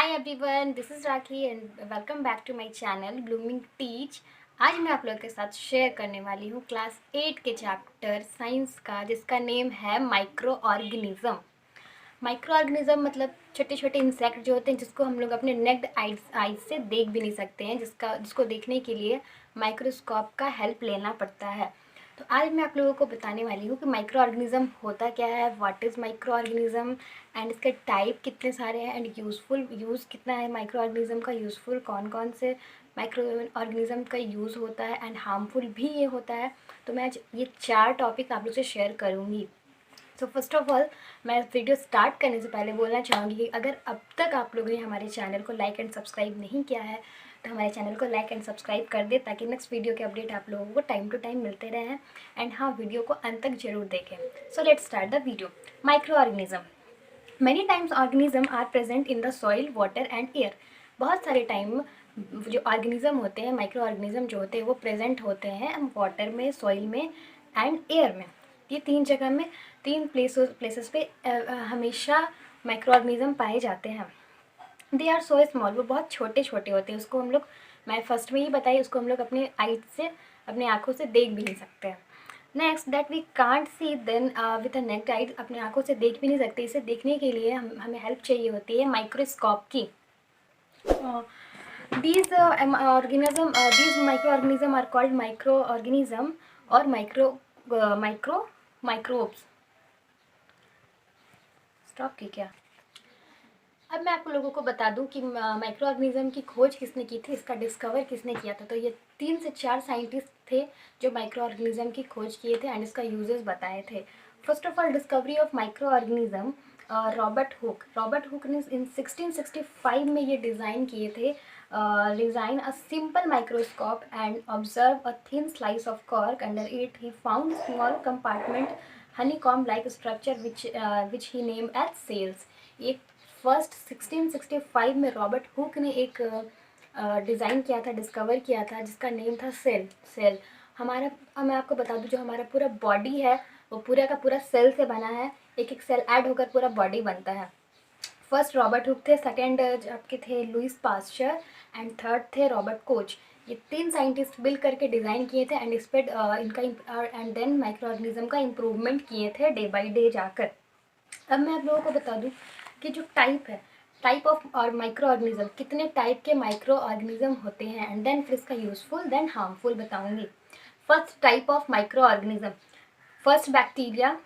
Hi everyone, this is Rakhi and welcome back to my channel Blooming Teach. आज मैं आप लोगों के साथ शेयर करने वाली हूँ क्लास 8 के चैप्टर साइंस का, जिसका नेम है माइक्रो ऑर्गेनिज्म। माइक्रो ऑर्गेनिज्म मतलब छोटे छोटे इंसेक्ट जो होते हैं, जिसको हम लोग अपने नेक्ड आइज से देख भी नहीं सकते हैं, जिसको देखने के लिए माइक्रोस्कोप का हेल्प लेना पड़ता है। तो आज मैं आप लोगों को बताने वाली हूँ कि माइक्रो ऑर्गेनिज्म होता क्या है, what is micro organism and इसके टाइप कितने सारे हैं एंड यूज़ कितना है माइक्रो ऑर्गेनिज्म का, यूज़फुल कौन कौन से माइक्रो ऑर्गेनिज्म का यूज़ होता है एंड हार्मफुल भी ये होता है। तो मैं आज ये 4 टॉपिक आप लोग से शेयर करूँगी। तो फर्स्ट ऑफ ऑल, मैं वीडियो स्टार्ट करने से पहले बोलना चाहूँगी कि अगर अब तक आप लोगों ने हमारे चैनल को लाइक एंड सब्सक्राइब नहीं किया है तो हमारे चैनल को लाइक एंड सब्सक्राइब कर दे, ताकि नेक्स्ट वीडियो के अपडेट आप लोगों को टाइम टू टाइम मिलते रहें। एंड हाँ, वीडियो को अंत तक जरूर देखें। So let's start the video. Micro organism. Many times organism are present in the soil, water and air. बहुत सारे टाइम जो ऑर्गेनिज्म होते हैं, माइक्रो ऑर्गेनिज्म जो होते हैं, वो प्रेजेंट होते हैं वाटर में, सॉइल में एंड एयर में। ये तीन जगह में, तीन प्लेसेस पे हमेशा माइक्रो ऑर्गेनिज्म पाए जाते हैं। दे आर सो स्मॉल, वो बहुत छोटे छोटे होते हैं। उसको हम लोग, मैं फर्स्ट में ही बताई, उसको हम लोग अपने आइज से, अपने आँखों से देख भी नहीं सकते हैं। Next, that we can't see then with a naked eyes. अपने आँखों से देख भी नहीं सकते। इसे देखने के लिए हमें हेल्प चाहिए होती है माइक्रोस्कोप की। these organism these microorganism are called microorganism और microbes। स्टॉप की क्या? अब मैं आप लोगों को बता दूं कि माइक्रो ऑर्गेनिज्म की खोज किसने की थी, इसका डिस्कवर किसने किया था। तो ये 3 से 4 साइंटिस्ट थे जो माइक्रो ऑर्गेनिज्म की खोज किए थे एंड इसका यूजेस बताए थे। First of all, discovery of micro organism, Robert Hooke ने इन 1665 में ये डिज़ाइन किए थे। Design a simple microscope and observe a thin slice of cork under it. He found small compartment honeycomb like structure which he named as cells। ये first 1665 में Robert Hooke ने एक design किया था, डिस्कवर किया था, जिसका नेम था सेल। हमारा, अब मैं आपको बता दूं, जो हमारा पूरा बॉडी है वो पूरा का पूरा सेल से बना है। एक एक सेल ऐड होकर पूरा बॉडी बनता है। फर्स्ट रॉबर्ट हुक थे, सेकेंड आपके थे लुइस पास्चर एंड थर्ड थे रॉबर्ट कोच। ये 3 साइंटिस्ट मिल करके डिज़ाइन किए थे एंड इस पर इनका एंड देन माइक्रो ऑर्गेनिज्म का इम्प्रूवमेंट किए थे डे बाई डे जाकर। अब मैं आप लोगों को बता दूं कि जो टाइप ऑफ और माइक्रो ऑर्गेनिज्म, कितने टाइप के माइक्रो ऑर्गेनिज्म होते हैं एंड देन फिर इसका यूजफुल देन हार्मफुल बताऊंगी। First type of micro organism, first bacteria,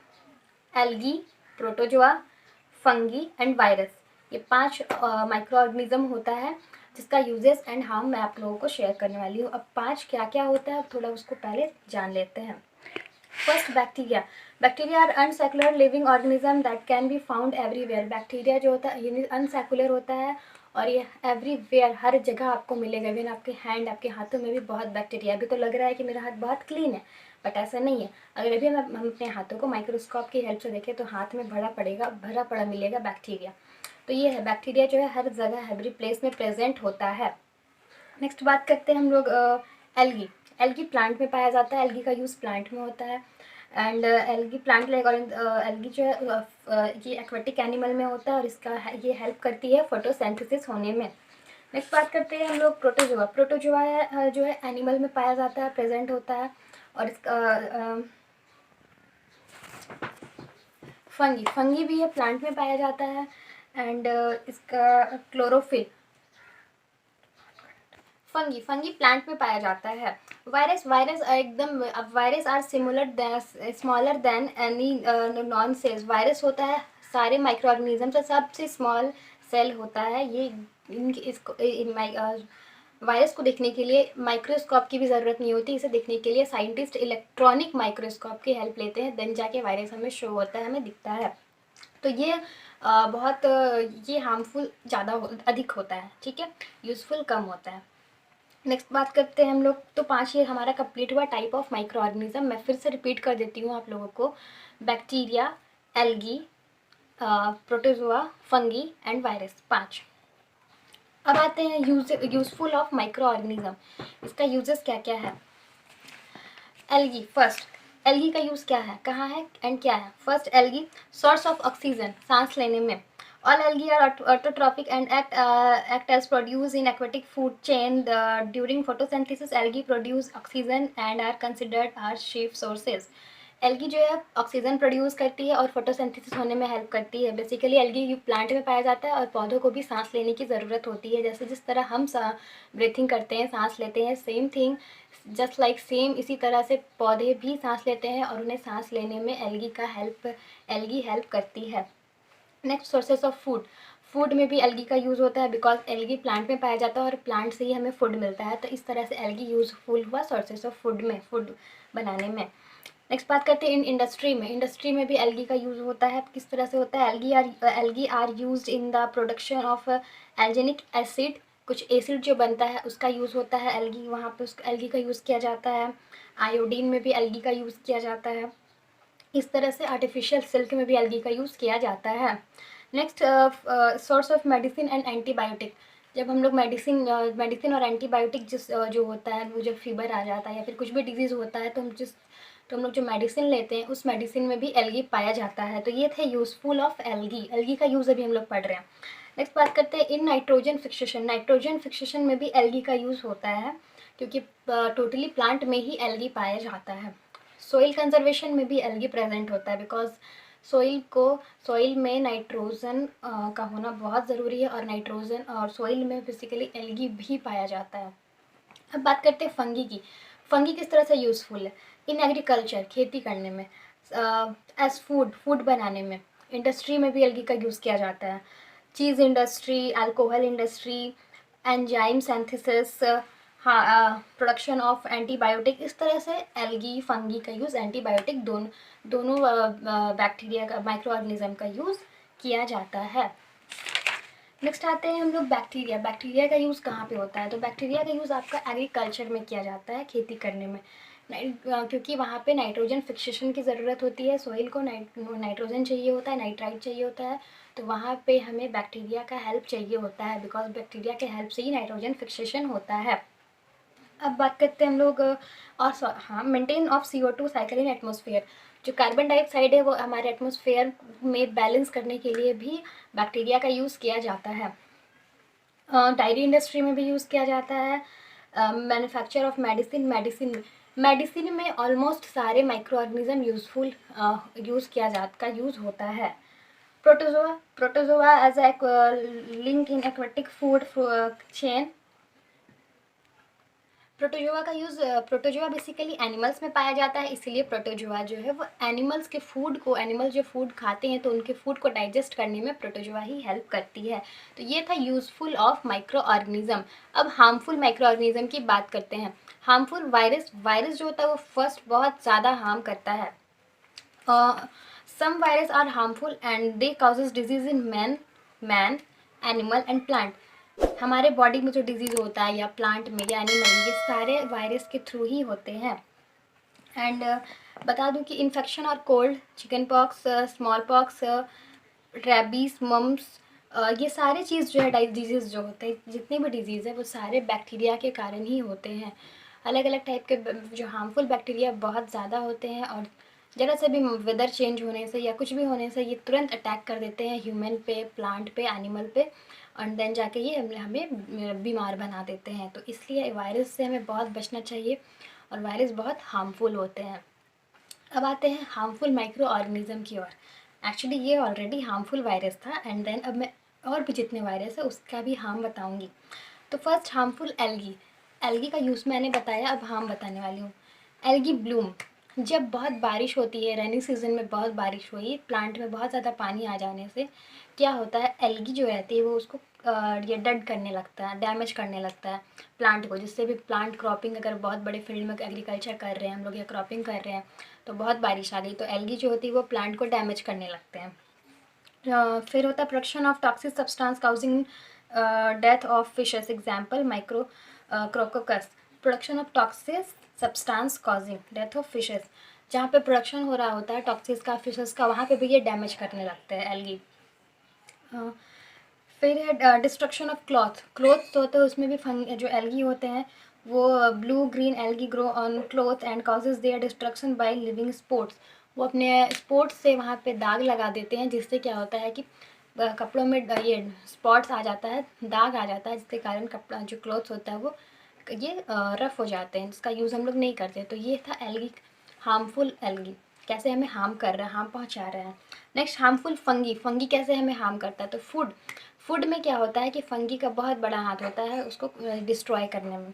algae, protozoa, fungi and virus. ये 5 माइक्रो ऑर्गेनिज्म होता है, जिसका यूजेस एंड हार्म मैं आप लोगों को शेयर करने वाली हूँ। अब 5 क्या क्या होता है, अब थोड़ा उसको पहले जान लेते हैं। First, bacteria are unicellular living organism that can be found everywhere. Bacteria जो होता है ये अनसेक्युलर होता है और ये एवरीवेयर, हर जगह आपको मिलेगा। इवन आपके हैंड, आपके हाथों में भी बहुत बैक्टीरिया। अभी तो लग रहा है कि मेरा हाथ बहुत क्लीन है, बट ऐसा नहीं है। अगर अभी हम अपने हाथों को माइक्रोस्कोप की हेल्प से देखें तो हाथ में भरा पड़ा मिलेगा बैक्टीरिया। तो ये है, बैक्टीरिया जो है हर जगह, एवरी प्लेस में प्रेजेंट होता है। नेक्स्ट बात करते हैं हम लोग एल्गी। एल्गी प्लांट में पाया जाता है। एल्गी का यूज़ प्लांट में होता है एंड एल्गी प्लांट लाइक, और एल्गी जो है ये एक्वेटिक एनिमल में होता है और इसका ये हेल्प करती है फोटोसिंथेसिस होने में। नेक्स्ट बात करते हैं हम लोग प्रोटोजोआ। प्रोटोजोआ है जो है एनिमल में पाया जाता है, प्रेजेंट होता है। और इसका फंगी भी है, प्लांट में पाया जाता है एंड इसका क्लोरोफिल। फंगी प्लांट में पाया जाता है। वायरस एकदम, अब virus are smaller than any non cells. Virus होता है सारे माइक्रो ऑर्गेनिज्म से सबसे स्मॉल सेल होता है ये। इसको वायरस को देखने के लिए माइक्रोस्कोप की भी ज़रूरत नहीं होती। इसे देखने के लिए साइंटिस्ट इलेक्ट्रॉनिक माइक्रोस्कोप की हेल्प लेते हैं, देन जाके वायरस हमें शो होता है, हमें दिखता है। तो ये बहुत ये हार्मफुल ज़्यादा अधिक होता है, ठीक है, यूज़फुल कम होता है। नेक्स्ट बात करते हैं हम लोग। तो 5 ये हमारा कंप्लीट हुआ टाइप ऑफ माइक्रो ऑर्गेनिज्म। मैं फिर से रिपीट कर देती हूँ आप लोगों को। Bacteria, algae, protozoa, fungi and virus, 5। अब आते हैं यूजफुल ऑफ माइक्रो ऑर्गेनिज्म। इसका यूजेस क्या क्या है। एल्गी, फर्स्ट एल्गी का यूज़ क्या है, कहाँ है एंड क्या है। First, algae source of oxygen, सांस लेने में। All algae are autotrophic and act as produce in aquatic food chain. During photosynthesis, algae produce oxygen and are considered as chief sources. Algae जो है ऑक्सीजन प्रोड्यूस करती है और photosynthesis होने में हेल्प करती है. बेसिकली एल्गी प्लांट में पाया जाता है और पौधों को भी सांस लेने की ज़रूरत होती है. जैसे जिस तरह हम ब्रीथिंग करते हैं, सांस लेते हैं, same thing, just like same इसी तरह से पौधे भी सांस लेते हैं और उन्हें सांस लेने में एल्गी हेल्प करती है. Next, sources of food. Food में भी एल्गी का यूज़ होता है बिकॉज एल्गी प्लांट में पाया जाता है और प्लांट से ही हमें फूड मिलता है. तो इस तरह से एल्गी यूज़फुल हुआ सोर्सेस ऑफ फूड में, फूड बनाने में. नेक्स्ट बात करते हैं इंडस्ट्री में. इंडस्ट्री में भी एल्गी का यूज़ होता है. किस तरह से होता है? Algae are used in the production of alginic acid. कुछ एसिड जो बनता है उसका यूज़ होता है एल्गी, वहाँ पे उस एल्गी का यूज़ किया जाता है. आयोडीन में भी एल्गी का यूज़ किया जाता है. इस तरह से आर्टिफिशियल सिल्क में भी एल्गी का यूज़ किया जाता है. Next, source of medicine and antibiotic. जब हम लोग मेडिसिन और एंटीबायोटिक जो होता है, वो जब फीवर आ जाता है या फिर कुछ भी डिजीज़ होता है, तो हम लोग जो मेडिसिन लेते हैं उस मेडिसिन में भी एल्गी पाया जाता है. तो ये थे यूज़फुल ऑफ एल्गी. एल्गी का यूज़ अभी हम लोग पढ़ रहे हैं. नेक्स्ट बात करते हैं in nitrogen fixation. Nitrogen fixation में भी एल्गी का यूज़ होता है क्योंकि टोटली प्लांट में ही एल्गी पाया जाता है. सोइल कंजर्वेशन में भी एल्गी प्रेजेंट होता है बिकॉज सोइल में नाइट्रोजन का होना बहुत ज़रूरी है और नाइट्रोजन और सोइल में बेसिकली एल्गी भी पाया जाता है. अब बात करते हैं फंगी की. फंगी किस तरह से यूज़फुल है इन एग्रीकल्चर, खेती करने में, एज फूड बनाने में. इंडस्ट्री में भी एल्गी का यूज़ किया जाता है. Cheese industry, alcohol industry, enzyme synthesis, production of antibiotic. इस तरह से एल्गी, फंगी का यूज़, एंटीबायोटिक दोनों बैक्टीरिया का, माइक्रो ऑर्गेनिज्म का यूज़ किया जाता है. नेक्स्ट आते हैं हम लोग बैक्टीरिया. बैक्टीरिया का यूज़ कहाँ पे होता है? तो बैक्टीरिया का यूज़ आपका एग्रीकल्चर में किया जाता है, खेती करने में. क्योंकि वहाँ पे नाइट्रोजन फिक्सेशन की ज़रूरत होती है. सोइल को नाइट्रोजन चाहिए होता है, नाइट्राइट चाहिए होता है. तो वहाँ पे हमें बैक्टीरिया का हेल्प चाहिए होता है बिकॉज बैक्टीरिया के हेल्प से ही नाइट्रोजन फिक्सेशन होता है. अब बात करते हैं हम लोग maintain of CO2 cycle in atmosphere. जो कार्बन डाइऑक्साइड है वो हमारे एटमॉस्फेयर में बैलेंस करने के लिए भी बैक्टीरिया का यूज़ किया जाता है. डायरी इंडस्ट्री में भी यूज़ किया जाता है. मैन्युफैक्चर ऑफ मेडिसिन में ऑलमोस्ट सारे माइक्रो ऑर्गेनिज्म यूज़ होता है. Protozoa as a link in aquatic food chain. Protozoa basically animals में पाया जाता है, इसीलिए प्रोटोजोआ जो है वो एनिमल्स जो फूड खाते हैं तो उनके फूड को डाइजेस्ट करने में प्रोटोजोआ ही हेल्प करती है. तो ये था यूज़फुल ऑफ माइक्रो ऑर्गेनिज्म. अब हार्मफुल माइक्रो ऑर्गेनिज्म की बात करते हैं. हार्मफुल वायरस जो होता है वो फर्स्ट बहुत ज़्यादा हार्म करता है. Some virus are harmful and they causes disease in man, animal and plant. हमारे बॉडी में जो डिजीज़ होता है या प्लांट में या एनिमल में, ये सारे वायरस के थ्रू ही होते हैं. एंड बता दूं कि इन्फेक्शन और cold, chicken pox, small pox, rabies, mumps, ये सारे चीज़ जो है डिजीज़ जो होते हैं, जितने भी डिजीज़ है वो सारे बैक्टीरिया के कारण ही होते हैं. अलग अलग टाइप के जो हार्मफुल बैक्टीरिया बहुत ज़्यादा होते हैं और ज़रा से भी वेदर चेंज होने से या कुछ भी होने से ये तुरंत अटैक कर देते हैं ह्यूमन पे, प्लांट पे, एनिमल पे, और देन जाके ये हमें बीमार बना देते हैं. तो इसलिए वायरस से हमें बहुत बचना चाहिए और वायरस बहुत हार्मफुल होते हैं. अब आते हैं हार्मफुल माइक्रो ऑर्गेनिज्म की ओर. एक्चुअली ये ऑलरेडी हार्मफुल वायरस था एंड देन अब मैं और भी जितने वायरस है उसका भी हार्म बताऊँगी. तो फर्स्ट हार्मफुल एल्गी का यूज़ मैंने बताया, अब हार्म बताने वाली हूँ. Algae Bloom. जब बहुत बारिश होती है, रेनी सीजन में बहुत बारिश हुई, प्लांट में बहुत ज़्यादा पानी आ जाने से क्या होता है, एल्गी जो रहती है वो उसको ये डेड करने लगता है, डैमेज करने लगता है प्लांट को. जिससे भी प्लांट क्रॉपिंग, अगर बहुत बड़े फील्ड में एग्रीकल्चर कर रहे हैं हम लोग या क्रॉपिंग कर रहे हैं तो बहुत बारिश आ गई तो एल्गी जो होती है वो प्लांट को डैमेज करने लगते हैं. फिर होता है production of toxic substance causing death of fishes. Example micro crococcus. Production of toxic substance causing death of fishes. जहाँ पे प्रोडक्शन हो रहा होता है टॉक्सिस का, फिशेस का, वहाँ पे भी ये डैमेज करने लगते हैं एल्गी. फिर है डिस्ट्रक्शन ऑफ क्लोथ्स होते हैं, उसमें भी जो एल्गी होते हैं वो blue green algae grow on cloth and causes their destruction by living sports. वो अपने स्पोर्ट्स से वहाँ पे दाग लगा देते हैं जिससे क्या होता है कि कपड़ों में ये स्पॉट्स आ जाता है, दाग आ जाता है, जिसके कारण कपड़ा जो क्लॉथ्स होता है वो ये रफ़ हो जाते हैं, जिसका यूज़ हम लोग नहीं करते। तो ये था एल्गी, हार्मफुल एल्गी कैसे हमें हार्म कर रहा है, हार्म पहुंचा रहा है। नेक्स्ट हार्मफुल फंगी, फंगी कैसे हमें हार्म करता है। तो फूड में क्या होता है कि फंगी का बहुत बड़ा हाथ होता है उसको डिस्ट्रॉय करने में।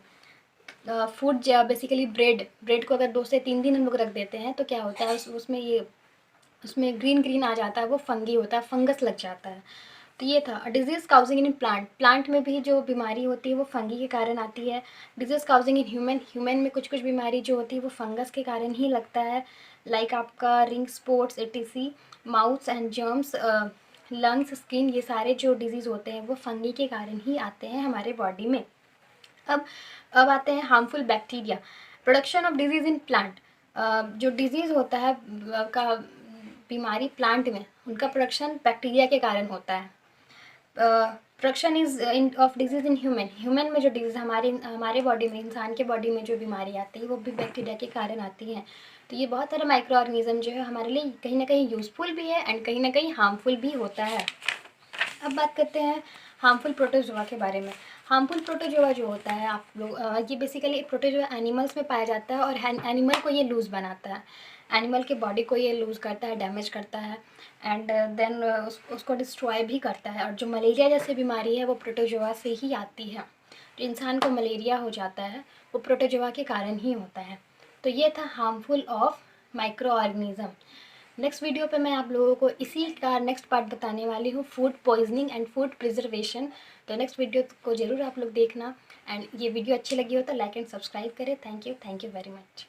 फूड बेसिकली ब्रेड को अगर 2 से 3 दिन हम लोग रख देते हैं तो क्या होता है उसमें ग्रीन ग्रीन आ जाता है, वो फंगी होता है, फंगस लग जाता है। तो ये था डिजीज़ काउजिंग इन प्लांट में भी जो बीमारी होती है वो फंगी के कारण आती है। डिजीज़ काउजिंग इन ह्यूमन में कुछ कुछ बीमारी जो होती है वो फंगस के कारण ही लगता है, लाइक आपका ring spots etc, mouths and germs, lungs, skin, ये सारे जो डिजीज़ होते हैं वो फंगी के कारण ही आते हैं हमारे बॉडी में। अब अब आते हैं harmful bacteria, production of disease in plant. जो डिजीज़ होता है का बीमारी प्लांट में, उनका प्रोडक्शन बैक्टीरिया के कारण होता है। Production is in of disease in human में जो डिजीज़ हमारे बॉडी में, इंसान के बॉडी में जो बीमारी आती है वो भी बैक्टीरिया के कारण आती है। तो ये बहुत सारे माइक्रो ऑर्गेनिज्म जो है हमारे लिए कहीं ना कहीं यूज़फुल भी है एंड कहीं ना कहीं हार्मफुल भी होता है। अब बात करते हैं हार्मफुल प्रोटोजोआ के बारे में। हार्मफुल प्रोटोजोआ जो होता है आप लोग ये बेसिकली प्रोटोजोआ एनिमल्स में पाया जाता है और एनिमल को ये लूज़ बनाता है, एनिमल के बॉडी को ये लूज़ करता है, डैमेज करता है एंड देन उसको डिस्ट्रॉय भी करता है। और जो मलेरिया जैसी बीमारी है वो प्रोटोजोआ से ही आती है। जो इंसान को मलेरिया हो जाता है वो प्रोटोजोआ के कारण ही होता है। तो ये था harmful of micro organism. Next video पे मैं आप लोगों को इसी का नेक्स्ट पार्ट बताने वाली हूँ, food poisoning and food preservation. तो नेक्स्ट वीडियो को ज़रूर आप लोग देखना एंड ये वीडियो अच्छी लगी हो तो लाइक एंड सब्सक्राइब करें। Thank you very much.